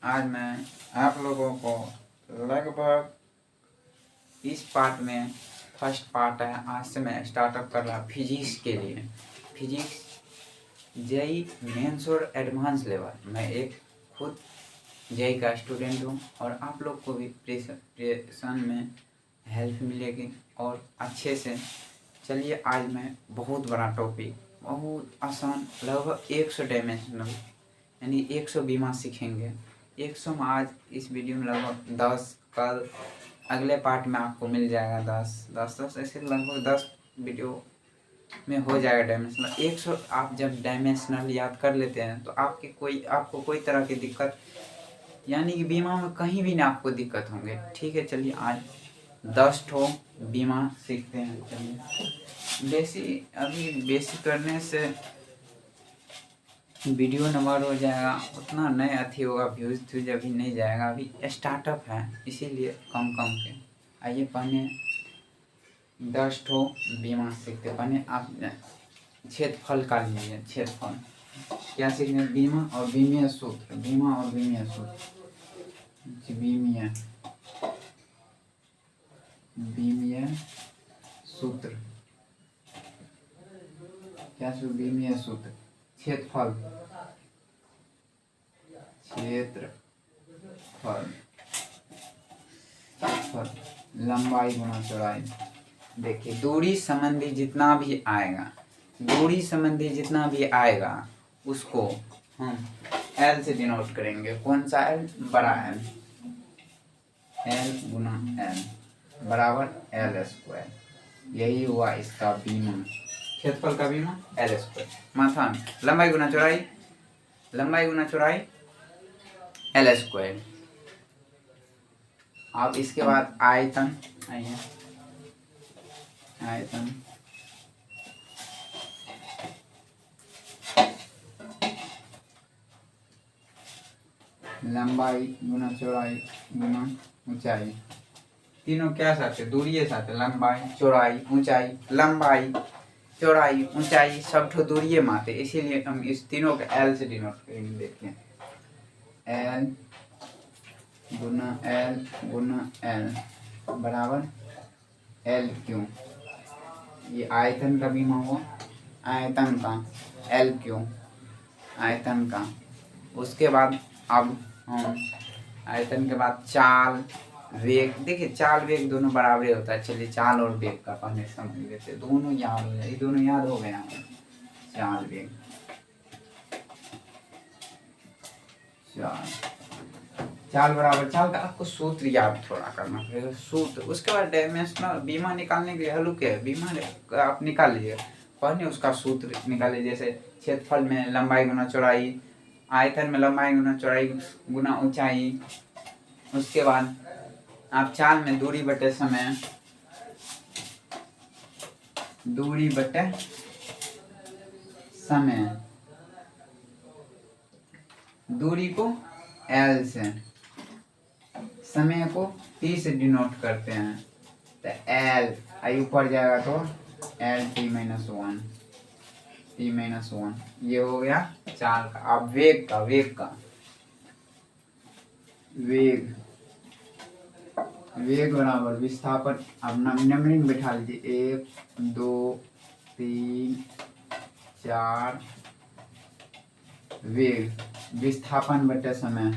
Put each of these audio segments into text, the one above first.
आज मैं आप लोगों को लगभग इस पार्ट में फर्स्ट पार्ट है। आज से मैं स्टार्टअप कर रहा फिजिक्स के लिए। फिजिक्स जेई मेंस और एडवांस लेवल। मैं एक खुद जेई का स्टूडेंट हूँ और आप लोग को भी प्रिपरेशन में हेल्प मिलेगी और अच्छे से। चलिए आज मैं बहुत बड़ा टॉपिक, बहुत आसान, लगभग 100 डायमेंशनल यानी 100 बीमा सीखेंगे। 100 में आज इस वीडियो में लगभग 10, कल अगले पार्ट में आपको मिल जाएगा 10 ऐसे लगभग 10 वीडियो में हो जाएगा डायमेंशनल। 100 आप जब डायमेंशनल याद कर लेते हैं तो आपको कोई तरह की दिक्कत यानी कि बीमा में कहीं भी ना आपको दिक्कत होंगे। ठीक है, चलिए आज 10 ठो बीमा सीखते हैं। चलिए अभी बेसिक करने से वीडियो नंबर हो जाएगा, उतना नहीं अथी होगा, व्यूज अभी नहीं जाएगा। अभी स्टार्टअप है इसीलिए कम के। आइए पहले 10 ठो बीमा सीखते। पहले आप क्षेत्रफल का लीजिए। क्षेत्रफल क्या सीखने? बीमा और बीमीय सूत्र। बीमा और बीमीय सूत्र। बीमीय सूत्र क्या? बीमीय सूत्र। क्षेत्रफल लंबाई गुना चौड़ाई। देखिए दूरी संबंधी जितना भी आएगा उसको हम एल से डिनोट करेंगे। कौन सा एल? बड़ा एल। एल गुना एल बराबर एल स्क्वायर। यही हुआ इसका बीमा, क्षेत्रफल का बीमा एल स्क्वायर। माथा में लंबाई गुना चौड़ाई एल स्क्वायर। अब इसके बाद आयतन। आइए आयतन लंबाई गुना चौड़ाई गुना ऊंचाई। तीनों क्या साथ है? दूरी साथ है। लंबाई चौड़ाई ऊंचाई, लंबाई चौड़ाई ऊंचाई सब ठो दूरी माते, इसीलिए हम इस तीनों के एल से डिनोट करेंगे। देखिए एल गुना एल बराबर एल क्यू। ये आयतन का बीमा हुआ, आयतन का एल क्यू, आयतन का। उसके बाद अब हम आयतन के बाद चाल वेग। देखिए चाल वेग दोनों बराबर होता है। चलिए चाल और वेग का पहले समझ लेते, दोनों याद हो जाए। दोनों याद हो गया। चाल वेग, चाल बराबर, चाल का आपको सूत्र याद थोड़ा करना पड़ेगा, सूत्र। उसके बाद डायमेंशनल बीमा निकालने के लिए हल्के है बीमा आप निकाल लीजिए। पहले उसका सूत्र निकालिए। जैसे क्षेत्रफल में लंबाई गुना चौड़ाई, आयतन में लंबाई गुना चौड़ाई गुना ऊंचाई। उसके बाद आप चाल में दूरी बटे समय, दूरी बटे समय, दूरी को एल से, समय को टी से डिनोट करते हैं। तो एल आई ऊपर जाएगा तो एल टी माइनस वन। ये हो गया चाल का। अब वेग बराबर विस्थापन। अब नंबरिंग बैठा लीजिए 1 2 3 4। वेग विस्थापन बटे समय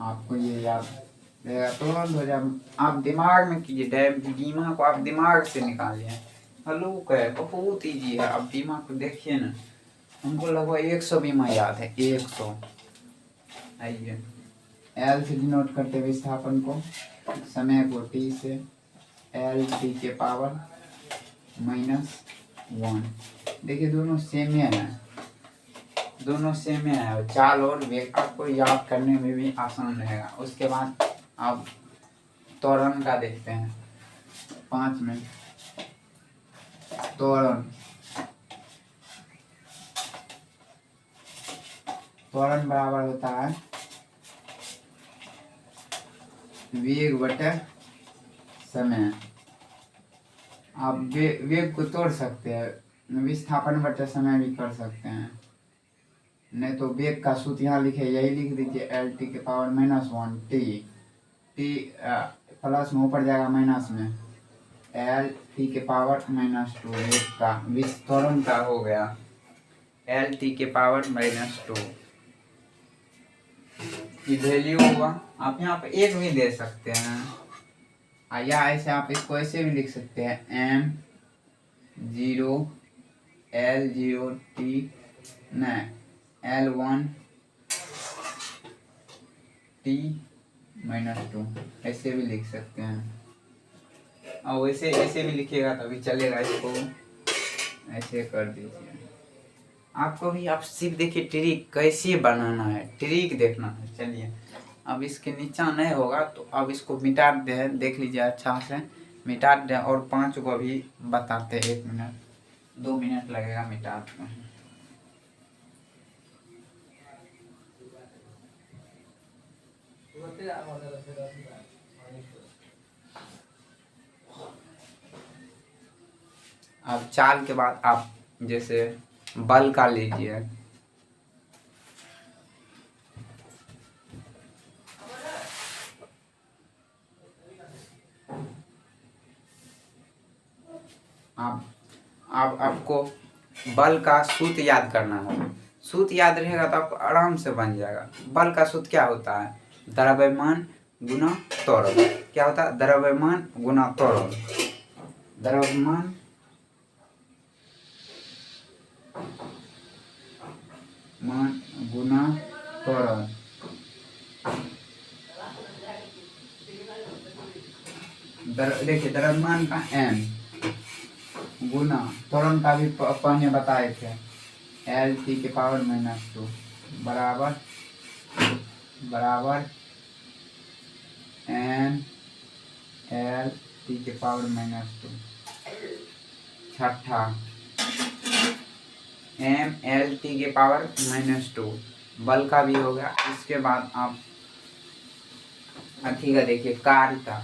आपको ये याद रहेगा। तो आप दिमाग में कीजिए। बीमा को आप दिमाग से निकालिए। हल्लुक है, बहुत ईजी है। आप बीमा को देखिए ना, हमको लगभग 100 बीमा याद है। 100। आइए एल से डिनोट करते विस्थापन को, समय को टी से, एल टी के पावर -1। देखिए दोनों सेम है। चाल और वेग आपको याद करने में भी आसान रहेगा। उसके बाद आप त्वरण का देखते हैं। 5 मिनट। त्वरण बराबर होता है वेग बटे समय। आप वेग को तोड़ सकते हैं। विस्थापन बटे समय भी कर सकते हैं, नहीं तो वेग का सूत्र यहाँ लिखे, यही लिख दीजिए एल टी के पावर -1 टी, टी प्लस में ऊपर जाएगा माइनस में, एल टी के पावर -2 वेग का विस्फोरण का हो गया एल टी के पावर -2 की वैल्यू हुआ। आप यहाँ पे एक भी दे सकते हैं, या ऐसे आप इसको ऐसे भी लिख सकते हैं m0 L0 t नहीं L1 t -2 ऐसे भी लिख सकते हैं, और वैसे ऐसे भी लिखिएगा तभी चलेगा। इसको ऐसे कर दीजिए। आपको भी आप सिर्फ देखिए ट्रिक कैसे बनाना है, ट्रिक देखना है। चलिए अब इसके नीचा नहीं होगा तो अब इसको मिटा दे, देख लीजिए अच्छा से मिटा दे, और 5 को भी बताते 1 मिनट 2 मिनट लगेगा मिटाते हैं। अब चाल के बाद आप जैसे बल का लीजिए, आप आपको बल का सूत्र याद करना है। सूत्र याद रहेगा तो आपको आराम से बन जाएगा। बल का सूत्र क्या होता है? द्रव्यमान गुना त्वरण। क्या होता है? द्रव्यमान गुना त्वरण। द्रव्यमान गुना त्वरण। देखिए द्रव्यमान का m गुना त्वरण का भी पहले बताए थे एल टी के पावर -2 बराबर एन एल टी के पावर -2। छठा एम एल टी के पावर -2 बल का भी हो गया। इसके बाद आप ठीक है देखिए कार्य का,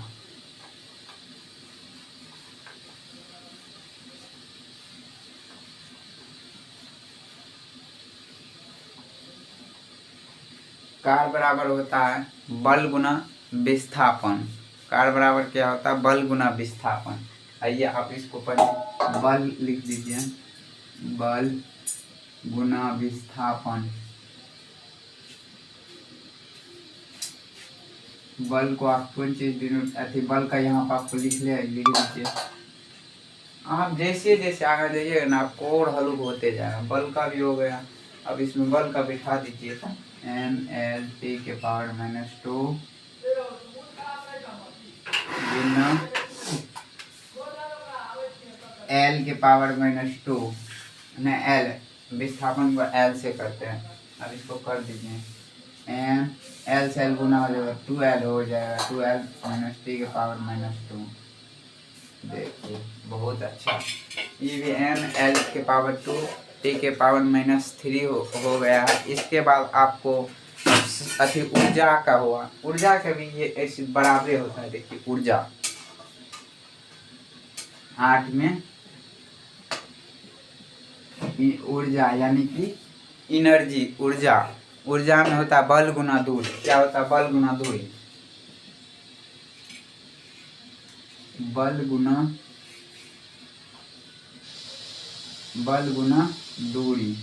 कार्य बराबर होता है बल गुना विस्थापन। कार्य बराबर क्या होता है? बल गुना विस्थापन। आइए आप इसको पढ़िए, बल लिख दीजिए, बल गुना विस्थापन। बल को आप कौन चीज बल का यहाँ पर आपको लिख लीजिए। आप जैसे जैसे आगे जाइएगा ना आपको और हल्लुक होते जाएगा। बल का भी हो गया, अब इसमें बल का बिठा दीजिए एम एल टी के पावर -2 गुना एल के पावर -2 न एल विस्थापन को एल से करते हैं। अब इसको कर दीजिए एम एल से एल गुना हो जाएगा 2l हो जाएगा 2l -t के पावर -2। देखिए बहुत अच्छा, ये भी एम एल के पावर 2 टी के पावर -3 हो गया है। इसके बाद आपको ऊर्जा का हुआ, ऊर्जा का भी ये ऐसे बराबर होता है। देखिए ऊर्जा 8 में ऊर्जा यानी कि एनर्जी, ऊर्जा में होता है बल गुना दूरी। क्या होता है? बल गुना दूरी। बल गुना दूरी।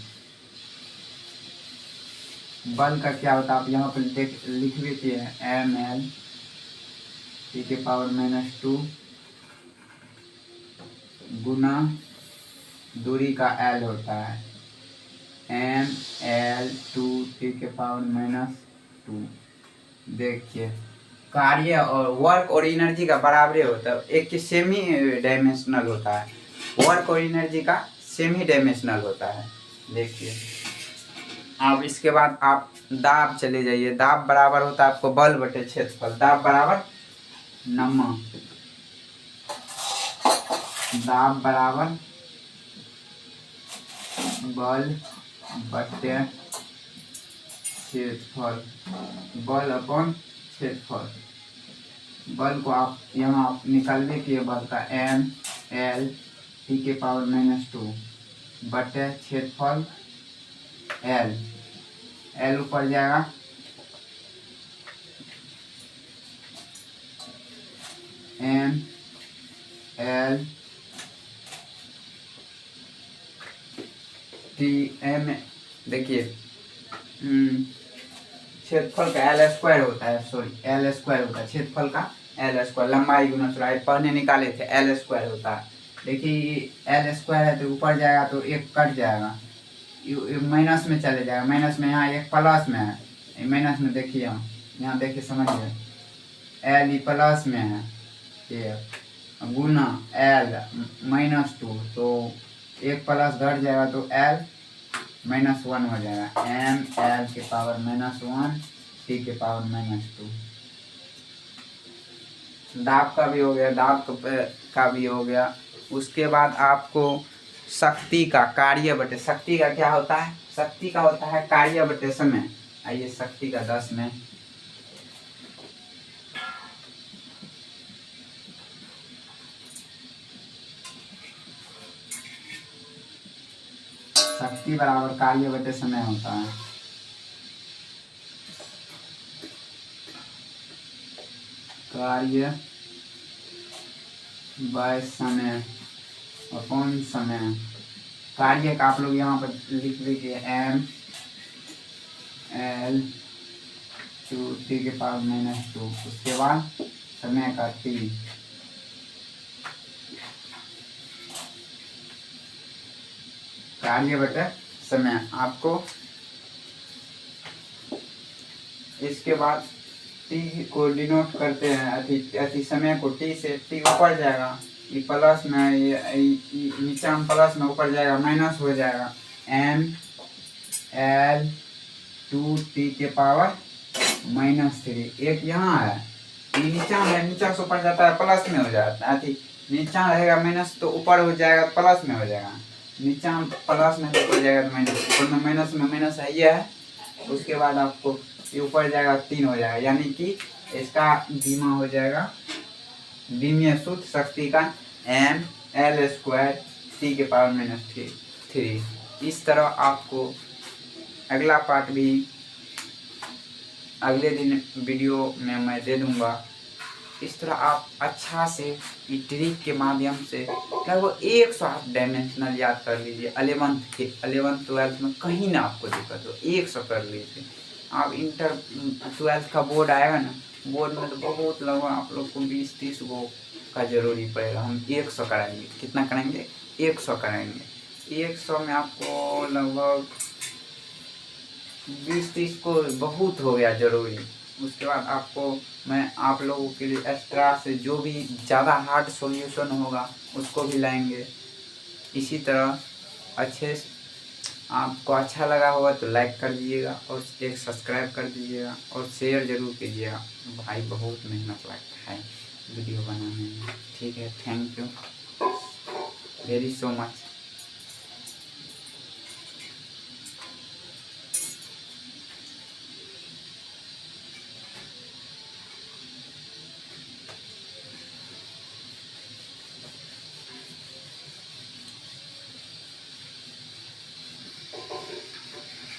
बल का क्या होता है? आप यहाँ पर लिख भी दिए एम एल टी के पावर -2 गुना दूरी का एल होता है एम एल 2 टी के पावर -2। देखिए कार्य और वर्क और एनर्जी का बराबर होता है। एक की सेमी डायमेंशनल होता है, वर्क और एनर्जी का सेमी डायमेंशनल होता है। देखिए अब इसके बाद आप दाब चले जाइए। दाब बराबर होता है आपको बल बटे क्षेत्रफल। दाब बराबर दाब बराबर बल बटे क्षेत्रफल, बल अपन क्षेत्रफल। बल को आप यहाँ निकालने के बल का एम एल टी के पावर -2 बटे क्षेत्रफल L, L ऊपर जाएगा M L T M। देखिए क्षेत्रफल का L स्क्वायर होता है, सॉरी L स्क्वायर होता है, क्षेत्रफल का L स्क्वायर, लंबाई गुना चौड़ाई पढ़ने निकाले थे, L स्क्वायर होता है। देखिए L स्क्वायर है तो ऊपर जाएगा तो एक कट जाएगा, माइनस में चले जाएगा, माइनस में, यहाँ एक प्लस में है, माइनस में देखिए यहाँ देखिए समझिए, L प्लस में है, ये गुना L -2, तो एक प्लस घट जाएगा तो L -1 हो जाएगा, M L के पावर -1 T के पावर -2। दाब का भी हो गया, दाब का भी हो गया। उसके बाद आपको शक्ति का कार्य बटे, शक्ति का क्या होता है, शक्ति का होता है कार्य बटे समय। आइए शक्ति का 10 में शक्ति बराबर कार्य बटे समय होता है। कार्य बाय समय अपॉन समय। कार्य का आप लोग यहाँ पर लिख लीजिए M L 2 के पावर -2। उसके बाद समय का T, कार्य बटे समय। आपको इसके बाद T को डिनोट करते हैं, अति समय को T से, T ऊपर जाएगा, ये प्लस में, ये नीचे में प्लस में, ऊपर जाएगा माइनस हो जाएगा, M L 2T के पावर -3। एक यहाँ है, ये नीचा में, नीचा से ऊपर जाता है प्लस में हो जाता है, अति नीचा रहेगा माइनस तो ऊपर हो जाएगा प्लस में हो जाएगा, नीचा में प्लस में तो ऊपर जाएगा तो माइनस, ऊपर में माइनस है, ये है। उसके बाद आपको ये ऊपर जाएगा 3 हो जाएगा, यानी कि इसका धीमा हो जाएगा, धीमी शुद्ध शक्ति का M L स्क्वायर T के पावर -3। इस तरह आपको अगला पार्ट भी अगले दिन वीडियो में मैं दे दूंगा। इस तरह आप अच्छा से ट्रिक के माध्यम से लगभग 108 डायमेंशनल याद कर लीजिए। 11th 12th में कहीं ना आपको दिक्कत हो, 100 कर लीजिए। आप इंटर 12th का बोर्ड आएगा ना, बोर्ड में तो बहुत लगभग आप लोग को 20-30 गो का जरूरी पड़ेगा। हम 100 कराएंगे, कितना कराएंगे, 100 कराएंगे। 100 में आपको लगभग 20-30 को बहुत हो गया जरूरी। उसके बाद आपको मैं आप लोगों के लिए एक्स्ट्रा से जो भी ज़्यादा हार्ड सॉल्यूशन होगा उसको भी लाएंगे। इसी तरह अच्छे, आपको अच्छा लगा होगा तो लाइक कर दीजिएगा और एक सब्सक्राइब कर दीजिएगा और शेयर ज़रूर कीजिएगा। भाई बहुत मेहनत लगता है वीडियो बनाने में, ठीक है। Thank you very so much.